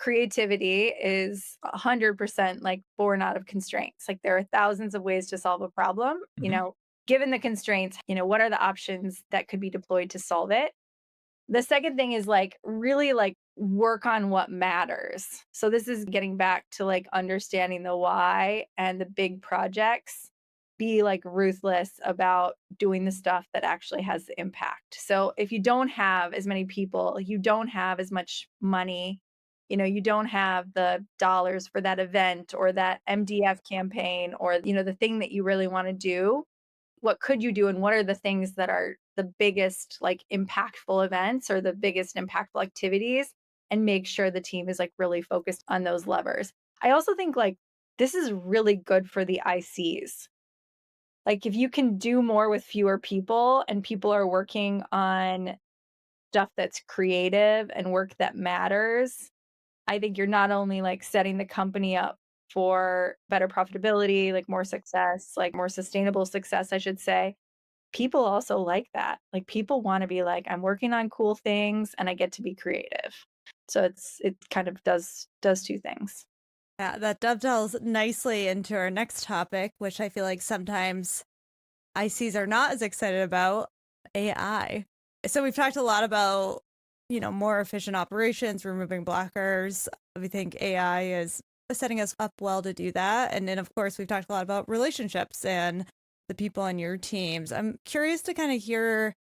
creativity is 100% like born out of constraints. Like there are thousands of ways to solve a problem. Mhm. Given the constraints, what are the options that could be deployed to solve it? The second thing is like really like work on what matters. So this is getting back to like understanding the why and the big projects. Be like ruthless about doing the stuff that actually has the impact. So if you don't have as many people, you don't have as much money, you don't have the dollars for that event or that MDF campaign or the thing that you really want to do, what could you do and what are the things that are the biggest like impactful events or the biggest impactful activities, and make sure the team is like really focused on those levers. I also think like this is really good for the ICs. Like if you can do more with fewer people and people are working on stuff that's creative and work that matters, I think you're not only like setting the company up for better profitability, like more success, like more sustainable success, I should say. People also like that. Like people want to be like, I'm working on cool things and I get to be creative. So it kind of does two things. Yeah, that dovetails nicely into our next topic, which I feel like sometimes ICs are not as excited about AI. So we've talked a lot about, more efficient operations, removing blockers. We think AI is setting us up well to do that. And then, of course, we've talked a lot about relationships and the people on your teams. I'm curious to kind of hear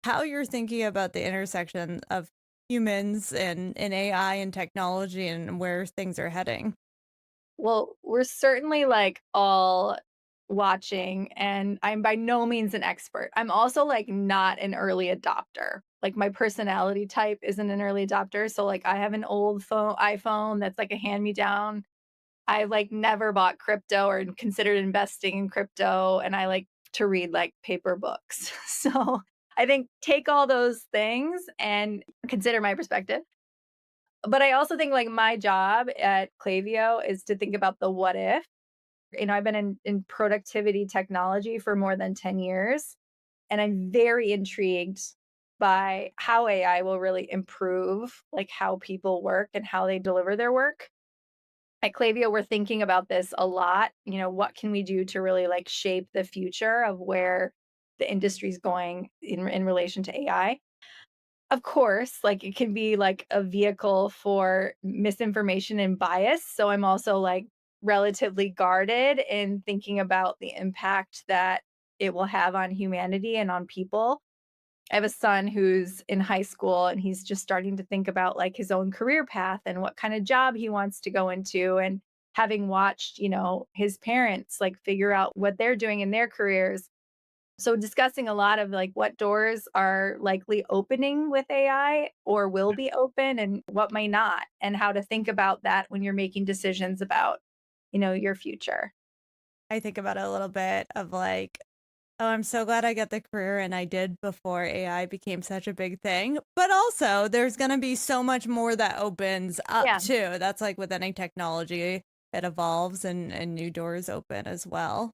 how you're thinking about the intersection of humans and AI and technology and where things are heading. Well, we're certainly like all watching, and I'm by no means an expert. I'm also like not an early adopter. Like my personality type isn't an early adopter. So like I have an old iPhone that's like a hand me down. I like never bought crypto or considered investing in crypto, and I like to read like paper books. So I think take all those things and consider my perspective. But I also think like my job at Klaviyo is to think about the what if. I've been in productivity technology for more than 10 years, and I'm very intrigued by how AI will really improve like how people work and how they deliver their work. At Klaviyo, we're thinking about this a lot. What can we do to really like shape the future of where the industry is going in relation to AI? Of course, like it can be like a vehicle for misinformation and bias. So I'm also like relatively guarded in thinking about the impact that it will have on humanity and on people. I have a son who's in high school and he's just starting to think about like his own career path and what kind of job he wants to go into, and having watched, his parents like figure out what they're doing in their careers. So discussing a lot of like what doors are likely opening with AI or will be open and what may not, and how to think about that when you're making decisions about, your future. I think about it a little bit of like, oh, I'm so glad I got the career and I did before AI became such a big thing. But also, there's going to be so much more that opens up Yeah. too. That's like with any technology, it evolves and new doors open as well.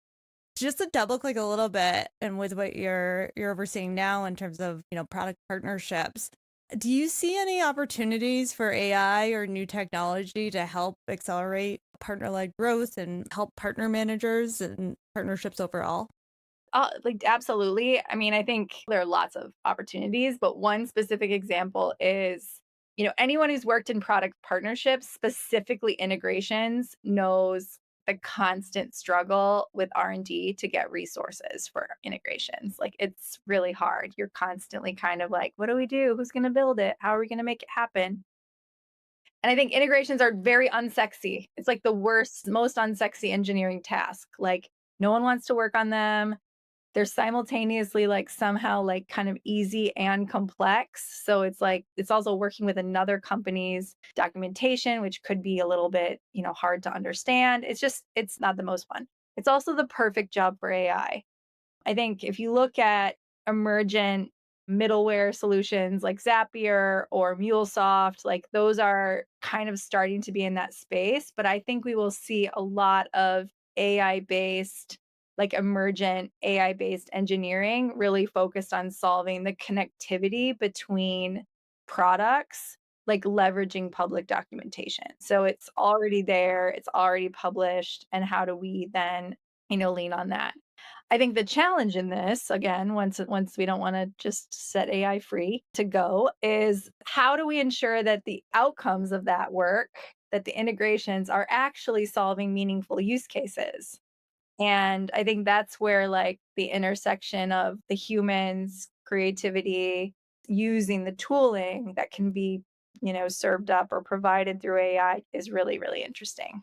Just to double click a little bit and with what you're overseeing now in terms of, product partnerships, do you see any opportunities for AI or new technology to help accelerate partner-led growth and help partner managers and partnerships overall? Like absolutely. I mean, I think there are lots of opportunities, but one specific example is, anyone who's worked in product partnerships, specifically integrations, knows the constant struggle with R&D to get resources for integrations. Like it's really hard. You're constantly kind of like, what do we do? Who's going to build it? How are we going to make it happen? And I think integrations are very unsexy. It's like the worst, most unsexy engineering task. Like no one wants to work on them. They're simultaneously, like, somehow, like, kind of easy and complex, so it's like it's also working with another company's documentation, which could be a little bit, hard to understand. It's not the most fun. It's also the perfect job for AI. I think if you look at emergent middleware solutions like Zapier or MuleSoft, like, those are kind of starting to be in that space, but I think we will see a lot of AI-based like emergent AI-based engineering really focused on solving the connectivity between products like leveraging public documentation. So it's already there, it's already published, and how do we then, lean on that? I think the challenge in this, again, once we don't want to just set AI free to go, is how do we ensure that the outcomes of that work, that the integrations are actually solving meaningful use cases? And I think that's where like the intersection of the humans, creativity, using the tooling that can be, served up or provided through AI is really, really interesting.